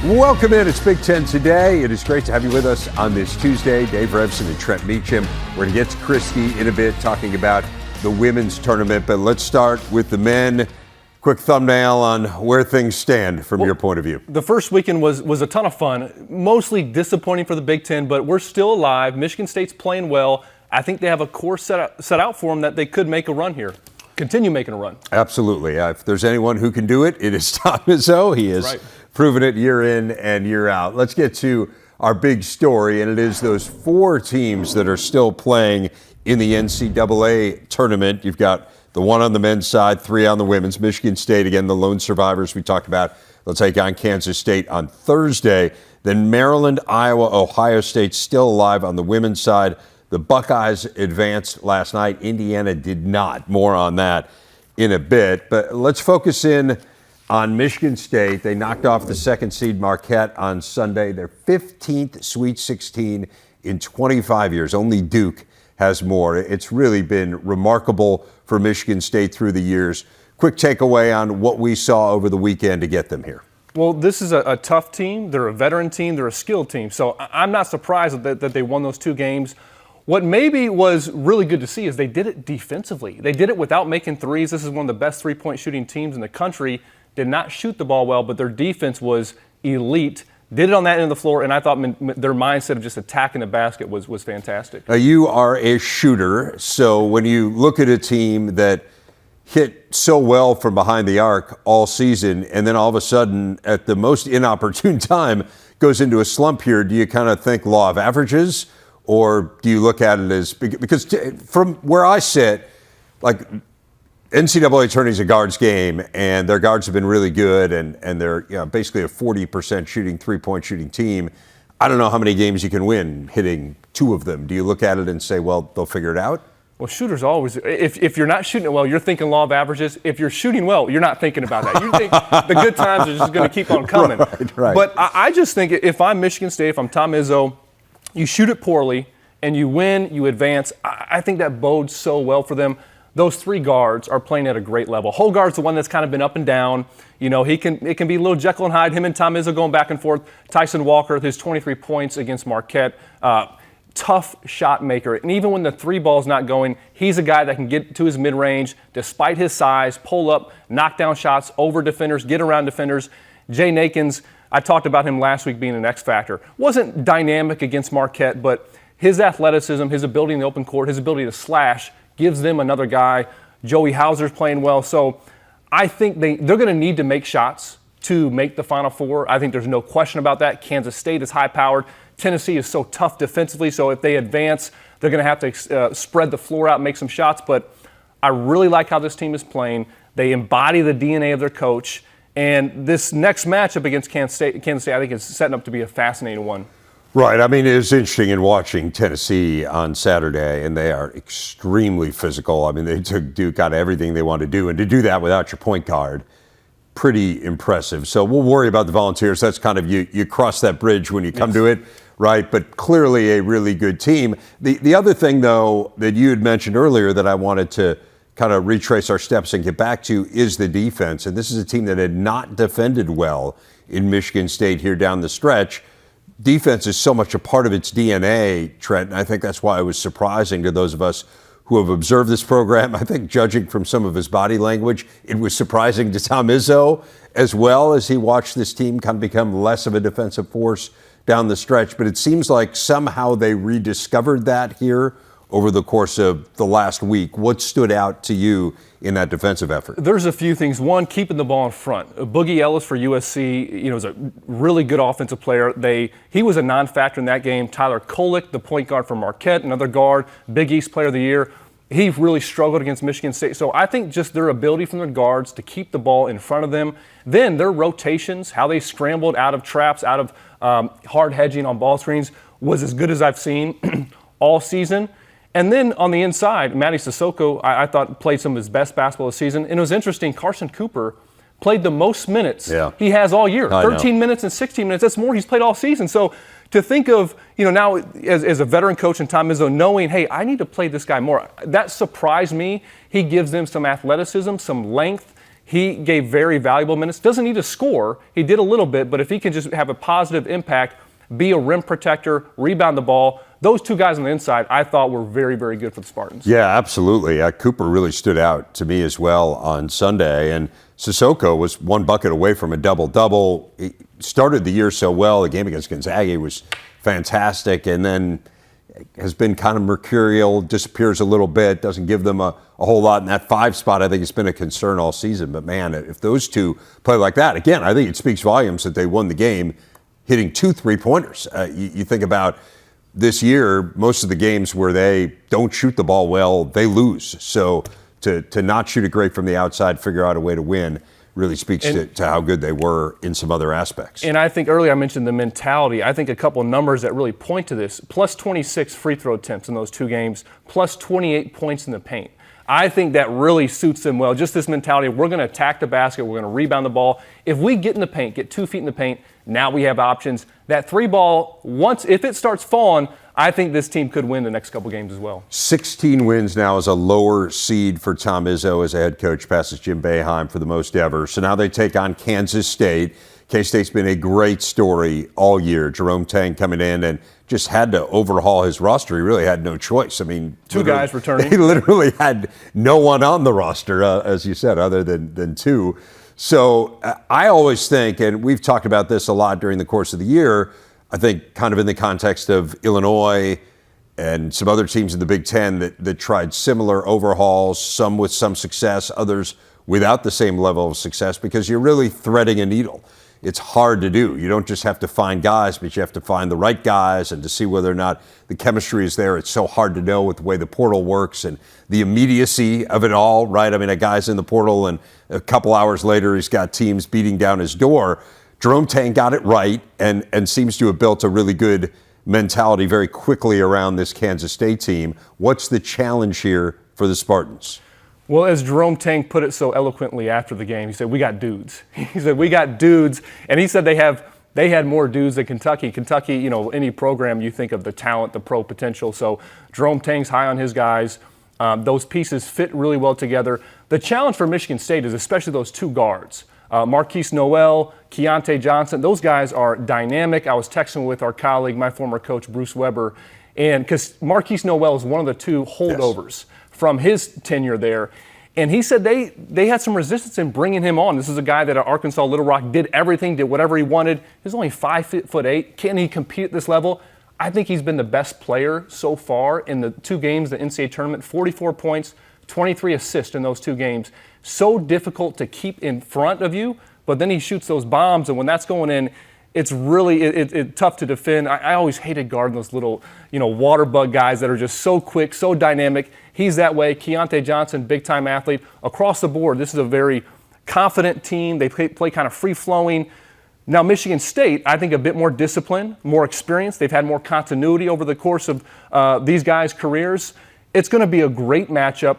Welcome in. It's Big Ten Today. It is great to have you with us on this Tuesday. Dave Revson and Trent Meacham. We're going to get to Christy in a bit talking about the women's tournament, but let's start with the men. Quick thumbnail on where things stand from your point of view. The first weekend was a ton of fun, mostly disappointing for the Big Ten, but we're still alive. Michigan State's playing well. I think they have a course set out for them that they could make a run here. Continue making a run. Absolutely. If there's anyone who can do it, it is Tom Izzo. He has proven it year in and year out. Let's get to our big story, and it is those 4 teams that are still playing in the NCAA tournament. You've got the 1 on the men's side, 3 on the women's. Michigan State, again, the lone survivors we talked about. They'll take on Kansas State on Thursday. Then Maryland, Iowa, Ohio State still alive on the women's side. The Buckeyes advanced last night. Indiana did not. More on that in a bit. But let's focus in on Michigan State. They knocked off the 2nd seed Marquette on Sunday. Their 15th Sweet 16 in 25 years. Only Duke has more. It's really been remarkable for Michigan State through the years. Quick takeaway on what we saw over the weekend to get them here. Well, this is a tough team. They're a veteran team. They're a skilled team. So I'm not surprised that they won those 2 games. What maybe was really good to see is they did it defensively. They did it without making threes. This is one of the best three-point shooting teams in the country. Did not shoot the ball well, but their defense was elite. Did it on that end of the floor, and I thought their mindset of just attacking the basket was fantastic. Now, you are a shooter, so when you look at a team that hit so well from behind the arc all season, and then all of a sudden, at the most inopportune time, goes into a slump here, do you kind of think law of averages? Or do you look at it as, because from where I sit, like NCAA tourney's a guards game, and their guards have been really good, and they're basically a 40% shooting, 3-point shooting team. I don't know how many games you can win hitting 2 of them. Do you look at it and say, well, they'll figure it out? Well, shooters always, if you're not shooting it well, you're thinking law of averages. If you're shooting well, you're not thinking about that. You think the good times are just going to keep on coming. Right. But I just think if I'm Michigan State, if I'm Tom Izzo, you shoot it poorly, and you win, you advance. I think that bodes so well for them. Those 3 guards are playing at a great level. Hogarth's the one that's kind of been up and down. You know, it can be a little Jekyll and Hyde. Him and Tom Izzo going back and forth. Tyson Walker, his 23 points against Marquette. Tough shot maker. And even when the 3 ball's not going, he's a guy that can get to his mid-range, despite his size, pull up, knock down shots over defenders, get around defenders. Jay Nakins, I talked about him last week being an X factor. Wasn't dynamic against Marquette, but his athleticism, his ability in the open court, his ability to slash gives them another guy. Joey Hauser's playing well. So I think they're going to need to make shots to make the Final Four. I think there's no question about that. Kansas State is high-powered. Tennessee is so tough defensively, so if they advance, they're going to have to spread the floor out and make some shots. But I really like how this team is playing. They embody the DNA of their coach. And this next matchup against Kansas State, I think, is setting up to be a fascinating one. Right. I mean, it was interesting in watching Tennessee on Saturday, and they are extremely physical. I mean, they took Duke out of everything they wanted to do, and to do that without your point guard, pretty impressive. So we'll worry about the Volunteers. That's kind of, you cross that bridge when you come to it, right? But clearly a really good team. The other thing, though, that you had mentioned earlier that I wanted to kind of retrace our steps and get back to is the defense. And this is a team that had not defended well in Michigan State here down the stretch. Defense is so much a part of its DNA, Trent, and I think that's why it was surprising to those of us who have observed this program. I think judging from some of his body language, it was surprising to Tom Izzo as well as he watched this team kind of become less of a defensive force down the stretch. But it seems like somehow they rediscovered that here over the course of the last week. What stood out to you in that defensive effort? There's a few things. One, keeping the ball in front. Boogie Ellis for USC, is a really good offensive player. He was a non-factor in that game. Tyler Kolek, the point guard for Marquette, another guard, Big East Player of the Year. He really struggled against Michigan State. So I think just their ability from their guards to keep the ball in front of them. Then their rotations, how they scrambled out of traps, out of hard hedging on ball screens, was as good as I've seen all season. And then on the inside, Matty Sissoko, I thought, played some of his best basketball this season. And it was interesting, Carson Cooper played the most minutes he has all year. 13 minutes and 16 minutes. That's more he's played all season. So to think of, now as a veteran coach and Tom Izzo knowing, hey, I need to play this guy more, that surprised me. He gives them some athleticism, some length. He gave very valuable minutes. Doesn't need to score. He did a little bit, but if he can just have a positive impact, be a rim protector, rebound the ball, those two guys on the inside I thought were very, very good for the Spartans. Yeah, absolutely. Cooper really stood out to me as well on Sunday. And Sissoko was one bucket away from a double-double. He started the year so well. The game against Gonzaga was fantastic, and then has been kind of mercurial, disappears a little bit, doesn't give them a whole lot in that 5 spot. I think it's been a concern all season. But, man, if those two play like that, again, I think it speaks volumes that they won the game hitting 2 3-pointers. You think about this year, most of the games where they don't shoot the ball well, they lose. So to not shoot it great from the outside, figure out a way to win, really speaks to how good they were in some other aspects. And I think earlier I mentioned the mentality. I think a couple of numbers that really point to this. Plus 26 free throw attempts in those 2 games, plus 28 points in the paint. I think that really suits them well. Just this mentality of we're going to attack the basket, we're going to rebound the ball. If we get in the paint, get 2 feet in the paint, now we have options. That 3 ball, if it starts falling, I think this team could win the next couple games as well. 16 wins now as a lower seed for Tom Izzo as a head coach, passes Jim Boeheim for the most ever. So now they take on Kansas State. K-State's been a great story all year. Jerome Tang coming in and just had to overhaul his roster. He really had no choice. I mean, 2 guys returning. He literally had no one on the roster, as you said, other than 2. So I always think, and we've talked about this a lot during the course of the year, I think kind of in the context of Illinois and some other teams in the Big Ten that tried similar overhauls, some with some success, others without the same level of success, because you're really threading a needle. It's hard to do. You don't just have to find guys, but you have to find the right guys and to see whether or not the chemistry is there. It's so hard to know with the way the portal works and the immediacy of it all, right? I mean, a guy's in the portal and a couple hours later he's got teams beating down his door. Jerome Tang got it right and seems to have built a really good mentality very quickly around this Kansas State team. What's the challenge here for the Spartans? Well, as Jerome Tang put it so eloquently after the game, he said, "We got dudes." He said, "We got dudes," and he said they had more dudes than Kentucky. Kentucky, you know, any program you think of the talent, the pro potential. So Jerome Tang's high on his guys. Those pieces fit really well together. The challenge for Michigan State is especially those 2 guards. Marquise Noel, Keontae Johnson, those guys are dynamic. I was texting with our colleague, my former coach, Bruce Weber, and because Marquise Noel is one of the 2 holdovers from his tenure there. And he said they had some resistance in bringing him on. This is a guy that at Arkansas Little Rock did everything, did whatever he wanted. He's only 5'8". Can he compete at this level? I think he's been the best player so far in the 2 games, the NCAA tournament, 44 points, 23 assists in those 2 games. So difficult to keep in front of you, but then he shoots those bombs, and when that's going in, it's really tough to defend. I always hated guarding those little, water bug guys that are just so quick, so dynamic. He's that way. Keontae Johnson, big-time athlete. Across the board, this is a very confident team. They play kind of free-flowing. Now, Michigan State, I think a bit more discipline, more experience. They've had more continuity over the course of these guys' careers. It's going to be a great matchup.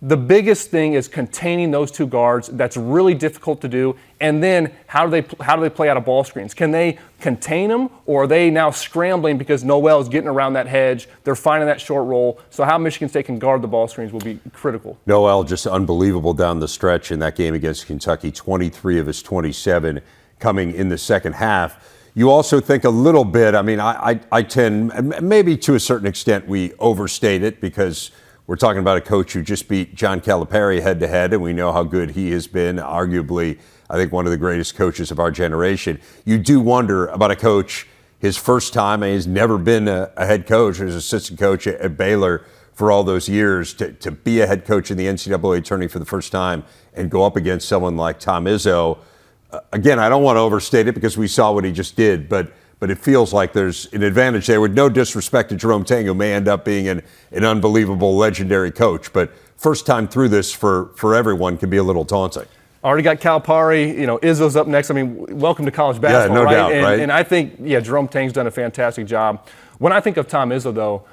The biggest thing is containing those 2 guards. That's really difficult to do. And then how do they play out of ball screens? Can they contain them, or are they now scrambling because Noel is getting around that hedge? They're finding that short roll. So how Michigan State can guard the ball screens will be critical. Noel just unbelievable down the stretch in that game against Kentucky. 23 of his 27 coming in the second half. You also think a little bit, I mean, I tend, maybe to a certain extent we overstate it because we're talking about a coach who just beat John Calipari head-to-head, and we know how good he has been, arguably, I think, one of the greatest coaches of our generation. You do wonder about a coach, his first time, and he's never been a head coach. He was assistant coach at Baylor for all those years. To be a head coach in the NCAA tournament for the first time and go up against someone like Tom Izzo, again, I don't want to overstate it because we saw what he just did, but it feels like there's an advantage there with no disrespect to Jerome Tang, who may end up being an unbelievable, legendary coach. But first time through this for everyone can be a little daunting. Already got Calipari, Izzo's up next. I mean, welcome to college basketball, yeah, no right? doubt, right? And I think, Jerome Tang's done a fantastic job. When I think of Tom Izzo, though,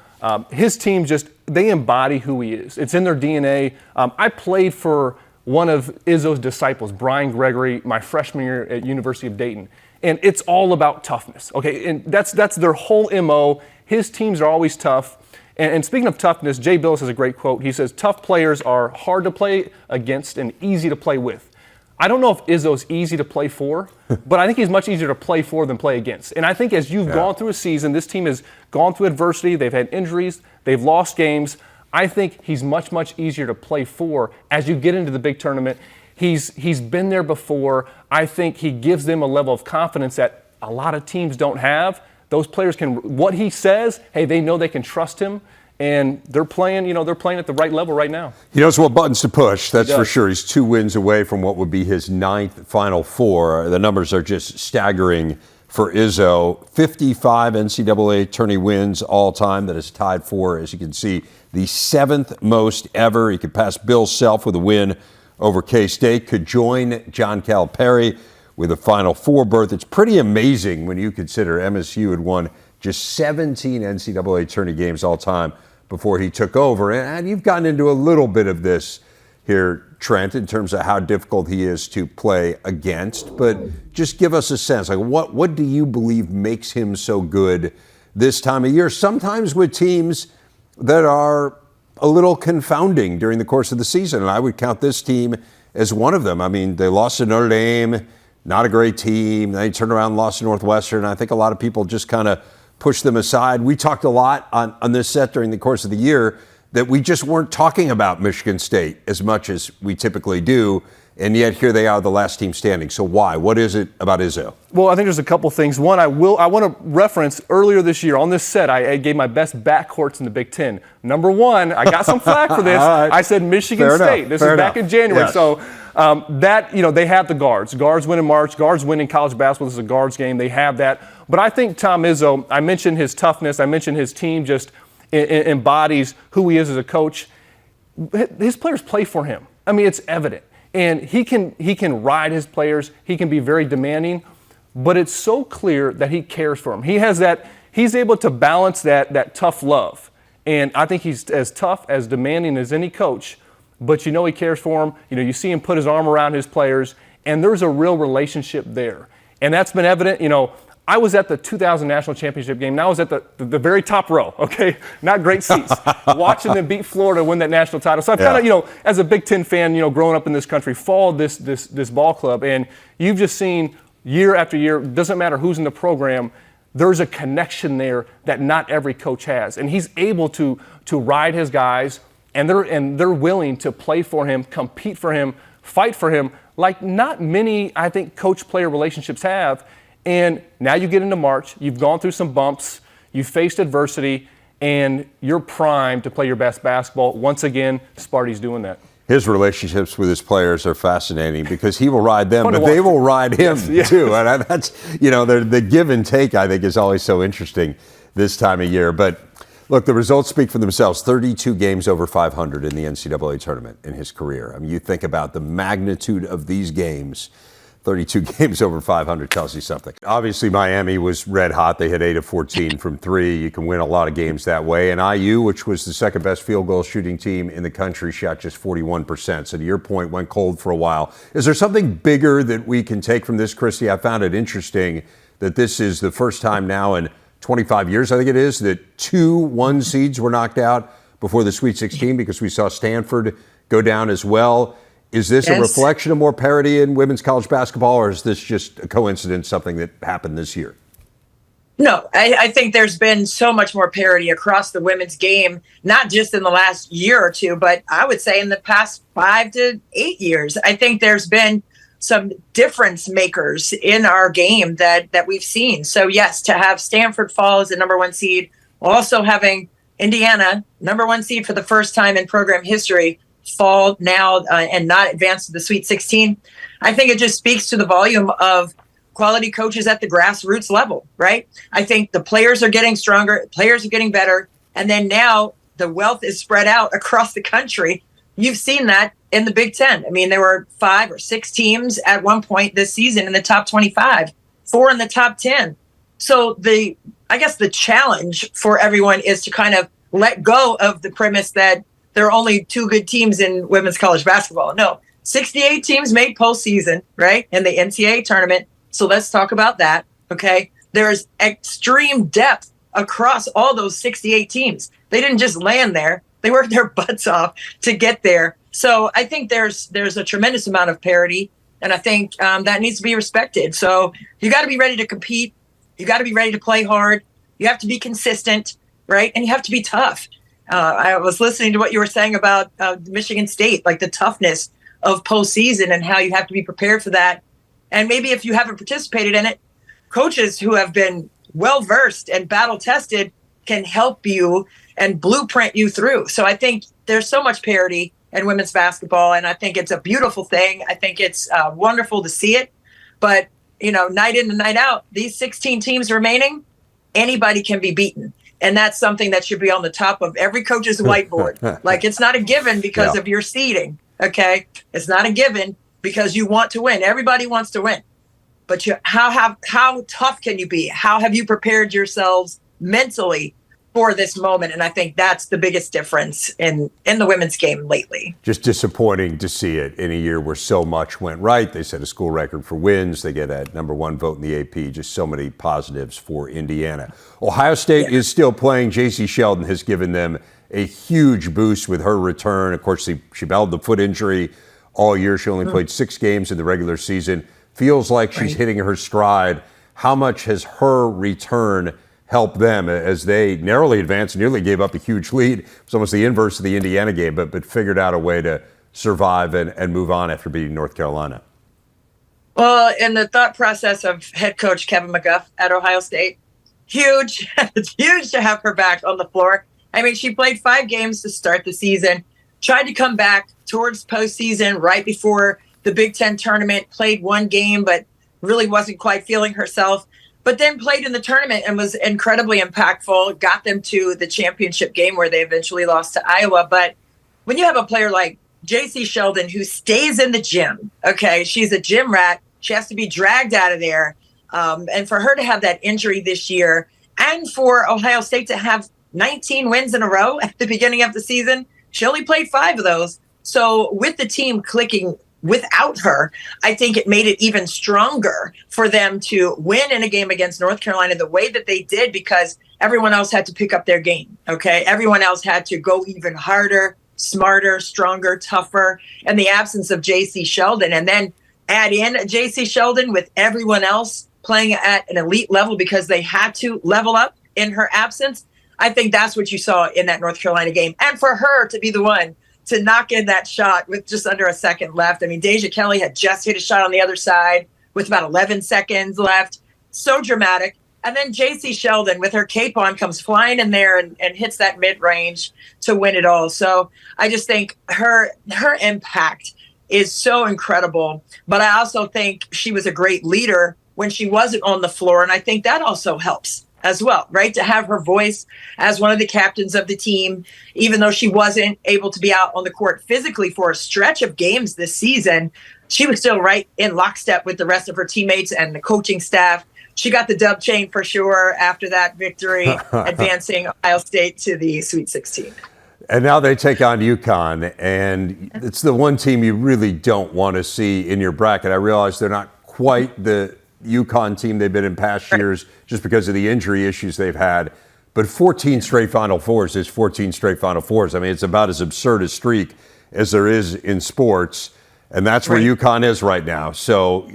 his team they embody who he is. It's in their DNA. I played for one of Izzo's disciples, Brian Gregory, my freshman year at University of Dayton. And it's all about toughness, okay? And that's their whole MO. His teams are always tough. And speaking of toughness, Jay Billis has a great quote. He says, "Tough players are hard to play against and easy to play with." I don't know if Izzo's easy to play for, but I think he's much easier to play for than play against. And I think as you've gone through a season, this team has gone through adversity. They've had injuries. They've lost games. I think he's much, much easier to play for as you get into the big tournament. He's been there before. I think he gives them a level of confidence that a lot of teams don't have. Those players can, what he says, hey, they know they can trust him. And they're playing, they're playing at the right level right now. He knows what buttons to push, that's for sure. He's 2 wins away from what would be his 9th Final Four. The numbers are just staggering for Izzo. 55 NCAA tourney wins all time. That is tied for, as you can see, the 7th most ever. He could pass Bill Self with a win over K-State. Could join John Calipari with a Final Four berth. It's pretty amazing when you consider MSU had won just 17 NCAA tourney games all time before he took over. And you've gotten into a little bit of this here, Trent, in terms of how difficult he is to play against. But just give us a sense, like what do you believe makes him so good this time of year? Sometimes with teams that are a little confounding during the course of the season. And I would count this team as one of them. I mean, they lost to Notre Dame, not a great team. They turned around and lost to Northwestern. I think a lot of people just kind of push them aside. We talked a lot on this set during the course of the year that we just weren't talking about Michigan State as much as we typically do, and yet here they are, the last team standing. So why? What is it about Izzo? Well, I think there's a couple things. One, I want to reference earlier this year on this set, I gave my best backcourts in the Big Ten. Number one, I got some flack for this. Right. I said Michigan State. This is back in January. Yes. So they have the guards. Guards win in March. Guards win in college basketball. This is a guards game. They have that. But I think Tom Izzo, I mentioned his toughness. I mentioned his team just embodies who he is as a coach. His players play for him. I mean, it's evident. And he can ride his players. He can be very demanding. But it's so clear that he cares for them. He's able to balance that tough love. And I think he's as tough, as demanding as any coach. But he cares for them. You see him put his arm around his players. And there's a real relationship there. And that's been evident. I was at the 2000 National Championship game, and I was at the very top row, okay? Not great seats. Watching them beat Florida win that national title. So I've kind of, as a Big Ten fan, growing up in this country, followed this ball club. And you've just seen year after year, doesn't matter who's in the program, there's a connection there that not every coach has. And he's able to ride his guys, and they're willing to play for him, compete for him, fight for him, like not many, I think, coach-player relationships have. And now you get into March, you've gone through some bumps, you've faced adversity, and you're primed to play your best basketball. Once again, Sparty's doing that. His relationships with his players are fascinating because he will ride them, but they will ride him too. And that's, the give and take, I think, is always so interesting this time of year. But look, the results speak for themselves. 32 games over 500 in the NCAA tournament in his career. I mean, you think about the magnitude of these games. 32 games over 500 tells you something. Obviously, Miami was red hot. They hit 8 of 14 from 3. You can win a lot of games that way. And IU, which was the second best field goal shooting team in the country, shot just 41%. So to your point, went cold for a while. Is there something bigger that we can take from this, Christy? I found it interesting that this is the first time now in 25 years, I think it is, that 2 1 seeds were knocked out before the Sweet 16 because we saw Stanford go down as well. Is this a reflection of more parity in women's college basketball, or is this just a coincidence, something that happened this year? No, I think there's been so much more parity across the women's game, not just in the last year or two, but I would say in the past 5 to 8 years. I think there's been some difference makers in our game that we've seen. So, yes, to have Stanford fall as the number 1 seed, also having Indiana, number 1 seed for the first time in program history, fall now and not advance to the Sweet 16. I think it just speaks to the volume of quality coaches at the grassroots level, right? I think the players are getting stronger, players are getting better, and then now the wealth is spread out across the country. You've seen that in the Big Ten. I mean, there were 5 or 6 teams at one point this season in the top 25, 4 in the top 10. So I guess the challenge for everyone is to kind of let go of the premise that there are only 2 good teams in women's college basketball. No, 68 teams made postseason, right, in the NCAA tournament. So let's talk about that, okay? There's extreme depth across all those 68 teams. They didn't just land there. They worked their butts off to get there. So I think there's a tremendous amount of parity. And I think that needs to be respected. So you got to be ready to compete. You got to be ready to play hard. You have to be consistent, right? And you have to be tough. I was listening to what you were saying about Michigan State, like the toughness of postseason and how you have to be prepared for that. And maybe if you haven't participated in it, coaches who have been well-versed and battle-tested can help you and blueprint you through. So I think there's so much parity in women's basketball, and I think it's a beautiful thing. I think it's wonderful to see it. But, night in and night out, these 16 teams remaining, anybody can be beaten. And that's something that should be on the top of every coach's whiteboard. Like, it's not a given because of your seeding, okay? It's not a given because you want to win. Everybody wants to win. But how tough can you be? How have you prepared yourselves mentally for this moment? And I think that's the biggest difference in the women's game lately. Just disappointing to see it in a year where so much went right. They set a school record for wins. They get a #1 vote in the AP. Just so many positives for Indiana. Ohio State is still playing. J.C. Sheldon has given them a huge boost with her return. Of course, she battled the foot injury all year. She only played 6 games in the regular season. Feels like she's hitting her stride. How much has her return helped them as they narrowly advanced, nearly gave up a huge lead? It was almost the inverse of the Indiana game, but figured out a way to survive and move on after beating North Carolina. Well, in the thought process of head coach Kevin McGuff at Ohio State, huge. It's huge to have her back on the floor. I mean, she played 5 games to start the season, tried to come back towards postseason right before the Big Ten tournament, played 1 game, but really wasn't quite feeling herself, but then played in the tournament and was incredibly impactful, got them to the championship game where they eventually lost to Iowa. But when you have a player like J.C. Sheldon who stays in the gym, okay, she's a gym rat, she has to be dragged out of there. And for her to have that injury this year and for Ohio State to have 19 wins in a row at the beginning of the season, she only played 5 of those. So with the team clicking without her, I think it made it even stronger for them to win in a game against North Carolina the way that they did, because everyone else had to pick up their game, okay? Everyone else had to go even harder, smarter, stronger, tougher, in the absence of J.C. Sheldon. And then add in J.C. Sheldon with everyone else playing at an elite level because they had to level up in her absence. I think that's what you saw in that North Carolina game. And for her to be the one to knock in that shot with just under a second left. I mean, Deja Kelly had just hit a shot on the other side with about 11 seconds left. So dramatic. And then J.C. Sheldon with her cape on comes flying in there and hits that mid-range to win it all. So I just think her impact is so incredible. But I also think she was a great leader when she wasn't on the floor. And I think that also helps as well, right? To have her voice as one of the captains of the team, even though she wasn't able to be out on the court physically for a stretch of games this season, she was still right in lockstep with the rest of her teammates and the coaching staff. She got the dub chain for sure after that victory, advancing Ohio State to the Sweet 16. And now they take on UConn, and it's the one team you really don't want to see in your bracket. I realize they're not quite the UConn team they've been in past years just because of the injury issues they've had. But 14 straight Final Fours is 14 straight Final Fours. I mean, it's about as absurd a streak as there is in sports. And that's where UConn is right now. So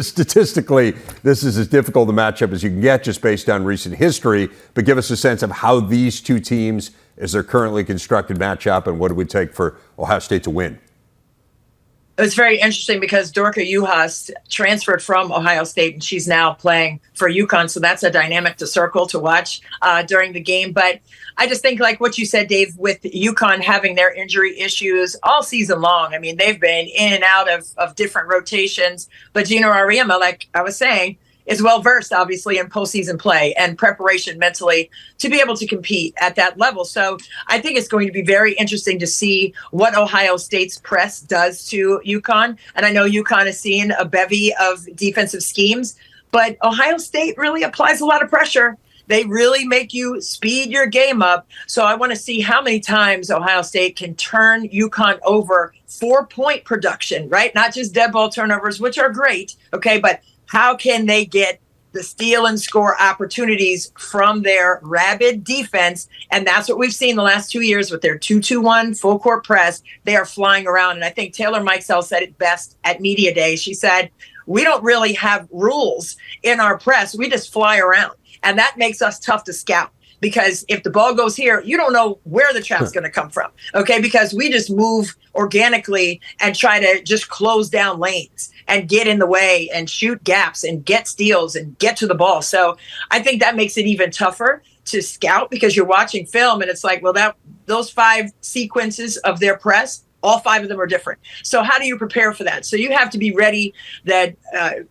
statistically, this is as difficult a matchup as you can get just based on recent history. But give us a sense of how these two teams, as they're currently constructed, match up, and what it would take for Ohio State to win. It was very interesting because Dorka Juhas transferred from Ohio State and she's now playing for UConn. So that's a dynamic to circle to watch during the game. But I just think, like what you said, Dave, with UConn having their injury issues all season long. I mean, they've been in and out of different rotations. But Gina Ariema, like I was saying, is well-versed, obviously, in postseason play and preparation mentally to be able to compete at that level. So I think it's going to be very interesting to see what Ohio State's press does to UConn. And I know UConn has seen a bevy of defensive schemes, but Ohio State really applies a lot of pressure. They really make you speed your game up. So I want to see how many times Ohio State can turn UConn over 4-point production, right? Not just dead ball turnovers, which are great, okay, but how can they get the steal and score opportunities from their rabid defense. And that's what we've seen the last 2 years with their 2-2-1 full court press. They are flying around. And I think Taylor Mikesell said it best at Media Day. She said, we don't really have rules in our press. We just fly around. And that makes us tough to scout. Because if the ball goes here, you don't know where the trap's going to come from, okay? Because we just move organically and try to just close down lanes and get in the way and shoot gaps and get steals and get to the ball. So I think that makes it even tougher to scout because you're watching film and it's like, well, those 5 sequences of their press, all 5 of them are different. So how do you prepare for that? So you have to be ready that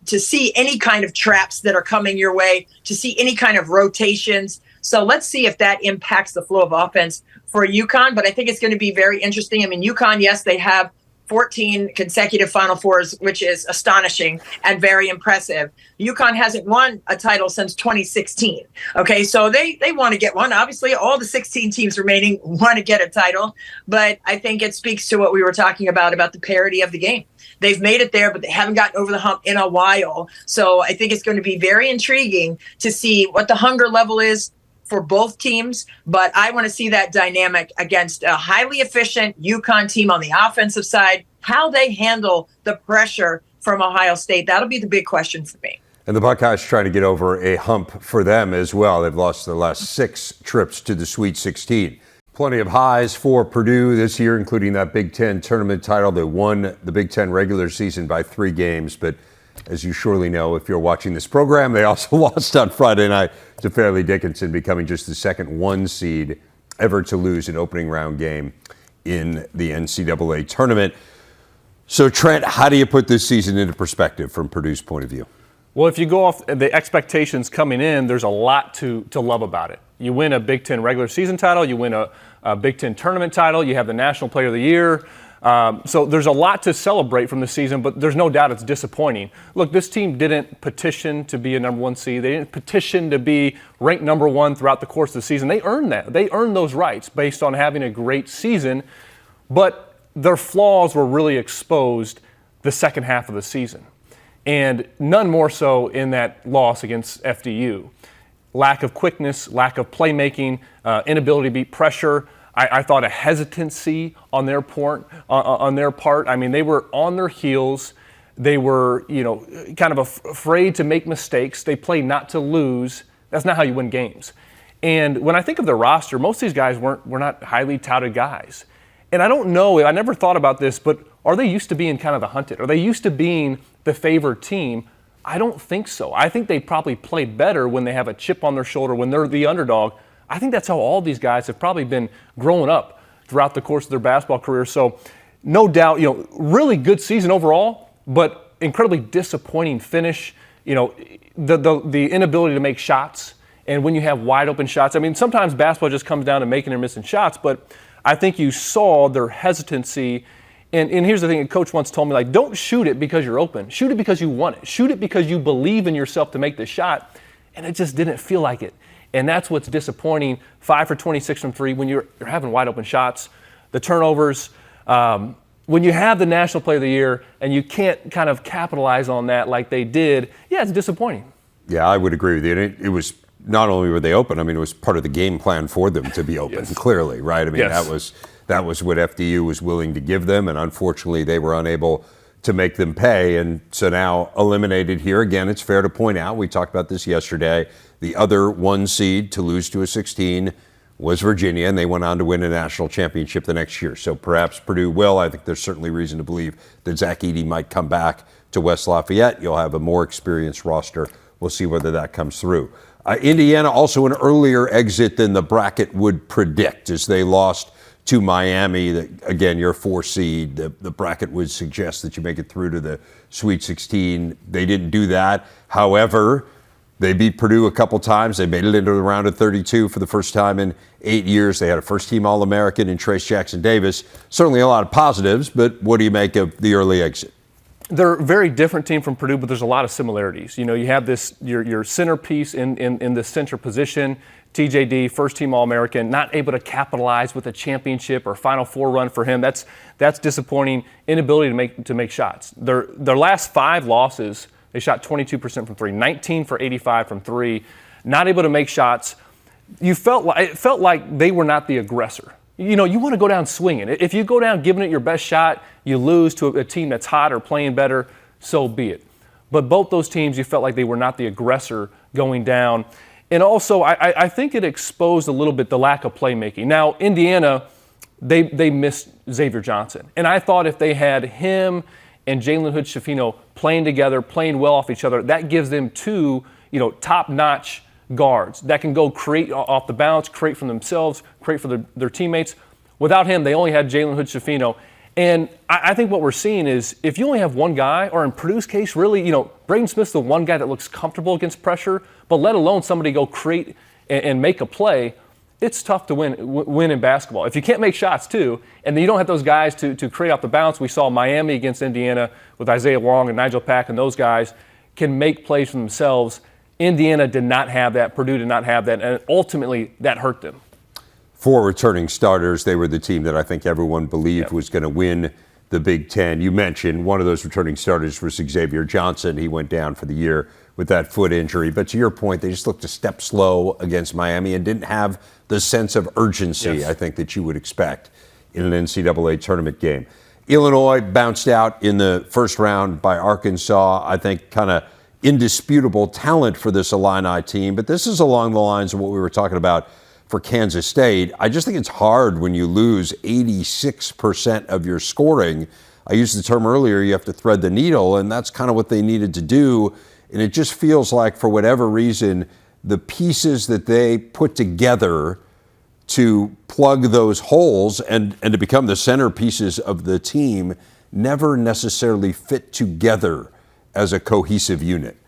to see any kind of traps that are coming your way, to see any kind of rotations. So let's see if that impacts the flow of offense for UConn. But I think it's going to be very interesting. I mean, UConn, yes, they have 14 consecutive Final Fours, which is astonishing and very impressive. UConn hasn't won a title since 2016. Okay, so they want to get one. Obviously, all the 16 teams remaining want to get a title. But I think it speaks to what we were talking about the parity of the game. They've made it there, but they haven't gotten over the hump in a while. So I think it's going to be very intriguing to see what the hunger level is for both teams, but I want to see that dynamic against a highly efficient UConn team on the offensive side, how they handle the pressure from Ohio State. That'll be the big question for me. And the Buckeyes trying to get over a hump for them as well. They've lost their last 6 trips to the Sweet 16. Plenty of highs for Purdue this year, including that Big Ten tournament title. They won the Big Ten regular season by 3 games, but as you surely know, if you're watching this program, they also lost on Friday night to Fairleigh Dickinson, becoming just the second 1 seed ever to lose an opening round game in the NCAA tournament. So, Trent, how do you put this season into perspective from Purdue's point of view? Well, if you go off the expectations coming in, there's a lot to love about it. You win a Big Ten regular season title, you win a Big Ten tournament title, you have the National Player of the Year. So there's a lot to celebrate from the season, but there's no doubt it's disappointing. Look, this team didn't petition to be a number 1 seed. They didn't petition to be ranked number 1 throughout the course of the season. They earned that. They earned those rights based on having a great season, but their flaws were really exposed the second half of the season, and none more so in that loss against FDU. Lack of quickness, lack of playmaking, inability to beat pressure. I thought a hesitancy on their part. I mean, they were on their heels. They were, kind of afraid to make mistakes. They played not to lose. That's not how you win games. And when I think of the roster, most of these guys were not highly touted guys. And I don't know, I never thought about this, but are they used to being kind of the hunted? Are they used to being the favored team? I don't think so. I think they probably play better when they have a chip on their shoulder, when they're the underdog. I think that's how all these guys have probably been growing up throughout the course of their basketball career. So no doubt, really good season overall, but incredibly disappointing finish. The inability to make shots. And when you have wide open shots, I mean, sometimes basketball just comes down to making or missing shots, but I think you saw their hesitancy. And here's the thing, a coach once told me, don't shoot it because you're open. Shoot it because you want it. Shoot it because you believe in yourself to make the shot. And it just didn't feel like it. And that's what's disappointing. 5 for 26 from 3 when you're having wide open shots. The turnovers, when you have the National Player of the Year and you can't kind of capitalize on that like they did, yeah, it's disappointing. Yeah, I would agree with you. And it was not only were they open, I mean, it was part of the game plan for them to be open, Yes. Clearly, right? I mean, Yes. that was what FDU was willing to give them, and unfortunately they were unable to make them pay, and so now eliminated here. Again, it's fair to point out, we talked about this yesterday, the other 1 seed to lose to a 16 was Virginia, and they went on to win a national championship the next year. So perhaps Purdue will. I think there's certainly reason to believe that Zach Edey might come back to West Lafayette. You'll have a more experienced roster. We'll see whether that comes through. Indiana also an earlier exit than the bracket would predict as they lost to Miami. Again, you're 4 seed. The bracket would suggest that you make it through to the Sweet 16. They didn't do that. However, they beat Purdue a couple times. They made it into the round of 32 for the first time in 8 years. They had a first-team All-American in Trace Jackson-Davis. Certainly a lot of positives, but what do you make of the early exit? They're a very different team from Purdue, but there's a lot of similarities. You have this your centerpiece in the center position, TJD, first-team All-American, not able to capitalize with a championship or Final Four run for him. That's disappointing. Inability to make shots. Their last 5 losses They shot 22% from three, 19 for 85 from three, not able to make shots. It felt like they were not the aggressor. You know, you want to go down swinging. If you go down giving it your best shot, you lose to a team that's hot or playing better, so be it. But both those teams, you felt like they were not the aggressor going down. And also, I think it exposed a little bit the lack of playmaking. Now, Indiana, they missed Xavier Johnson. And I thought if they had him and Jalen Hood-Schifino playing together, playing well off each other, that gives them two, top-notch guards that can go create off the bounce, create for themselves, create for their teammates. Without him, they only had Jalen Hood-Schifino. And I think what we're seeing is if you only have one guy, or in Purdue's case, really, Braden Smith's the one guy that looks comfortable against pressure, but let alone somebody go create and make a play, it's tough to win in basketball. If you can't make shots, too, and then you don't have those guys to create off the bounce. We saw Miami against Indiana with Isaiah Wong and Nigel Pack, and those guys can make plays for themselves. Indiana did not have that. Purdue did not have that, and ultimately that hurt them. 4 returning starters. They were the team that I think everyone believed was going to win the Big Ten. You mentioned one of those returning starters was Xavier Johnson. He went down for the year with that foot injury. But to your point, they just looked a step slow against Miami and didn't have the sense of urgency, I think, that you would expect in an NCAA tournament game. Illinois bounced out in the first round by Arkansas. I think kind of indisputable talent for this Illini team. But this is along the lines of what we were talking about for Kansas State. I just think it's hard when you lose 86% of your scoring. I used the term earlier, you have to thread the needle, and that's kind of what they needed to do. And it just feels like, for whatever reason, the pieces that they put together to plug those holes and to become the centerpieces of the team never necessarily fit together as a cohesive unit.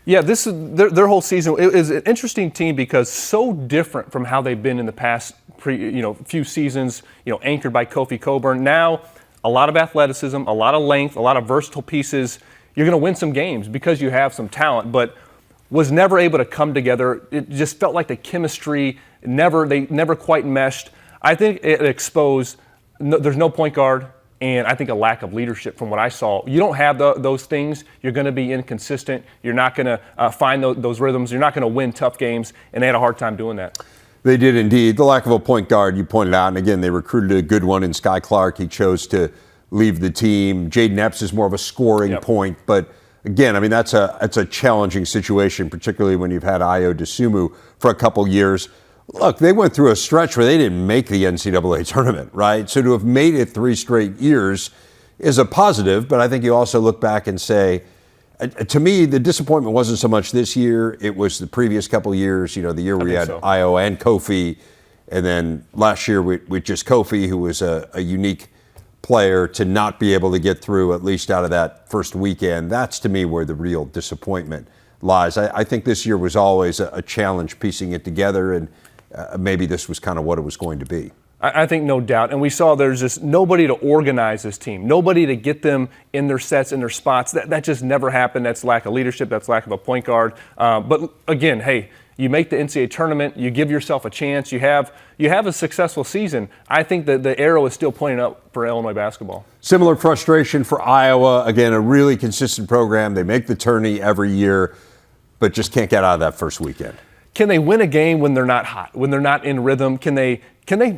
Yeah, this is their whole season. It is an interesting team because so different from how they've been in the past few seasons, anchored by Kofi Cockburn. Now, a lot of athleticism, a lot of length, a lot of versatile pieces. You're going to win some games because you have some talent, but was never able to come together. It just felt like the chemistry they never quite meshed. I think it exposed there's no point guard, and I think a lack of leadership from what I saw. You don't have those things, you're going to be inconsistent. You're not going to find those rhythms. You're not going to win tough games, and they had a hard time doing that. They did indeed. The lack of a point guard, you pointed out, and again, they recruited a good one in Sky Clark. He chose to leave the team. Jaden Epps is more of a scoring point, but again, I mean, that's a challenging situation, particularly when you've had Ayo Dosunmu for a couple years. Look, they went through a stretch where they didn't make the NCAA tournament, right? So to have made it 3 straight years is a positive, but I think you also look back and say, to me, the disappointment wasn't so much this year. It was the previous couple years, the year where we had Ayo and Kofi, and then last year with just Kofi, who was a unique player, to not be able to get through at least out of that first weekend. That's, to me, where the real disappointment lies. I think this year was always a challenge piecing it together, and maybe this was kind of what it was going to be. I think no doubt. And we saw there's just nobody to organize this team, nobody to get them in their sets, in their spots. That just never happened. That's lack of leadership. That's lack of a point guard. But again, hey, you make the NCAA tournament, you give yourself a chance, you have a successful season. I think that the arrow is still pointing up for Illinois basketball. Similar frustration for Iowa. Again, a really consistent program. They make the tourney every year, but just can't get out of that first weekend. Can they win a game when they're not hot, when they're not in rhythm? Can they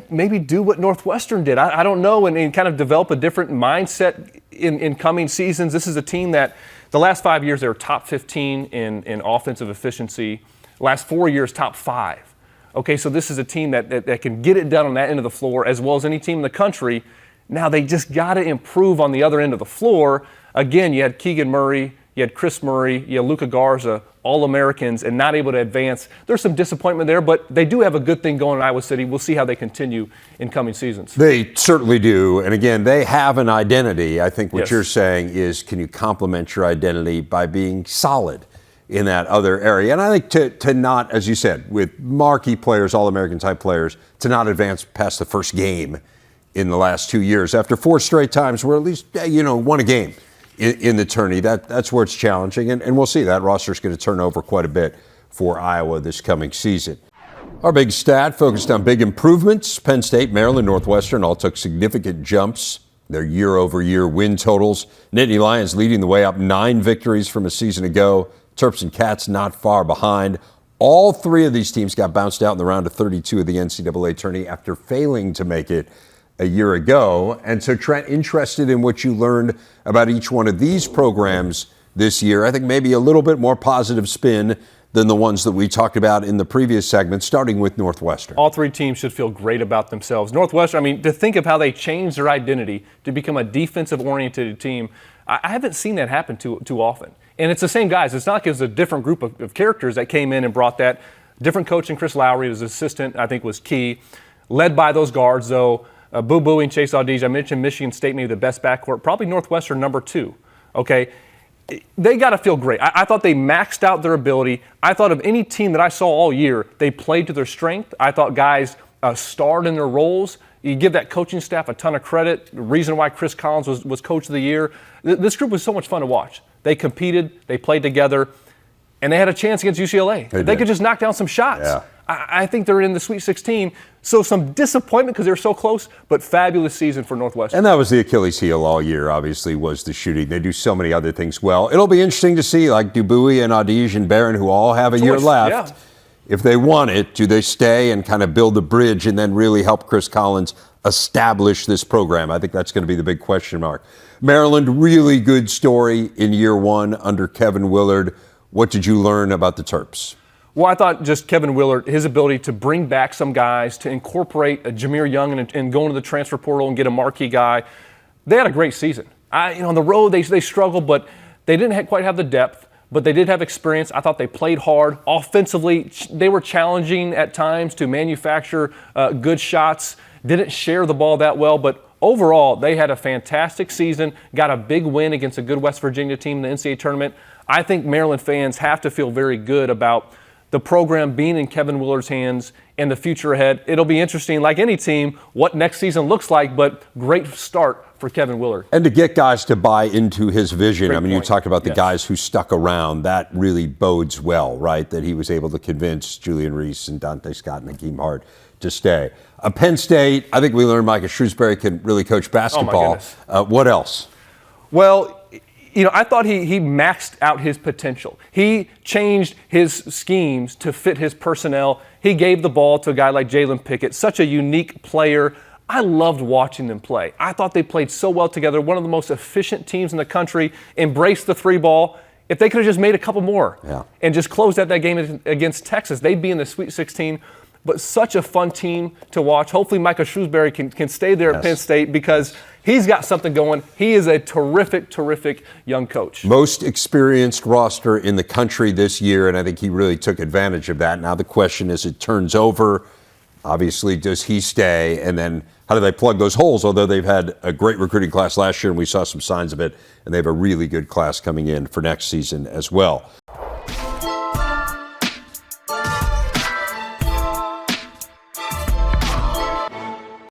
maybe do what Northwestern did? I don't know, and kind of develop a different mindset in coming seasons. This is a team that the last 5 years they were top 15 in offensive efficiency. Last 4 years, top 5. Okay, so this is a team that can get it done on that end of the floor as well as any team in the country. Now they just got to improve on the other end of the floor. Again, you had Keegan Murray, you had Chris Murray, you had Luka Garza, All-Americans, and not able to advance. There's some disappointment there, but they do have a good thing going in Iowa City. We'll see how they continue in coming seasons. They certainly do. And again, they have an identity. I think what you're saying is, can you complement your identity by being solid in that other area? And I think to not, as you said, with marquee players, All-American type players, to not advance past the first game in the last 2 years after 4 straight times where at least, won a game in the tourney. That's where it's challenging. And we'll see. That roster's going to turn over quite a bit for Iowa this coming season. Our big stat focused on big improvements. Penn State, Maryland, Northwestern all took significant jumps their year-over-year win totals. Nittany Lions leading the way up 9 victories from a season ago. Terps and Cats not far behind. All 3 of these teams got bounced out in the round of 32 of the NCAA tourney after failing to make it a year ago. And so, Trent, interested in what you learned about each one of these programs this year. I think maybe a little bit more positive spin than the ones that we talked about in the previous segment, starting with Northwestern. All 3 teams should feel great about themselves. Northwestern, I mean, to think of how they changed their identity to become a defensive-oriented team, I haven't seen that happen too often. And it's the same guys. It's not like it's a different group of characters that came in and brought that. Different coach in Chris Lowry, his assistant, I think, was key. Led by those guards, though, Boo Boo and Chase Audige. I mentioned Michigan State, maybe the best backcourt. Probably Northwestern, number 2. Okay? They got to feel great. I thought they maxed out their ability. I thought of any team that I saw all year, they played to their strength. I thought guys starred in their roles. You give that coaching staff a ton of credit. The reason why Chris Collins was coach of the year. This group was so much fun to watch. They competed, they played together, and they had a chance against UCLA. They could just knock down some shots. Yeah. I think they're in the Sweet 16. So some disappointment because they're so close, but fabulous season for Northwestern. And that was the Achilles heel all year, obviously, was the shooting. They do so many other things well. It'll be interesting to see, like Dubuis and Audige and Barron, who all have a year left. Yeah. If they want it, do they stay and kind of build the bridge and then really help Chris Collins establish this program? I think that's going to be the big question mark. Maryland, really good story in year 1 under Kevin Willard. What did you learn about the Terps? Well, I thought just Kevin Willard, his ability to bring back some guys, to incorporate a Jameer Young and go into the transfer portal and get a marquee guy. They had a great season. On the road, they struggled, but they didn't quite have the depth, but they did have experience. I thought they played hard. Offensively, they were challenging at times to manufacture good shots. Didn't share the ball that well, but overall, they had a fantastic season, got a big win against a good West Virginia team in the NCAA tournament. I think Maryland fans have to feel very good about the program being in Kevin Willard's hands and the future ahead. It'll be interesting, like any team, what next season looks like, but great start for Kevin Willard. And to get guys to buy into his vision, Great I mean, point. you talked about the Yes. guys who stuck around. That really bodes well, right? That he was able to convince Julian Reese and Dante Scott and Hakeem Hart to stay. Penn State, I think we learned Micah Shrewsbury can really coach basketball. What else? Well, I thought he maxed out his potential. He changed his schemes to fit his personnel. He gave the ball to a guy like Jalen Pickett, such a unique player. I loved watching them play. I thought they played so well together. One of the most efficient teams in the country, embraced the 3 ball. If they could have just made a couple more and just closed out that game against Texas, they'd be in the Sweet 16. But such a fun team to watch. Hopefully Micah Shrewsbury can stay there at Penn State because he's got something going. He is a terrific, terrific young coach. Most experienced roster in the country this year, and I think he really took advantage of that. Now the question is, it turns over. Obviously, does he stay? And then how do they plug those holes? Although they've had a great recruiting class last year, and we saw some signs of it, and they have a really good class coming in for next season as well.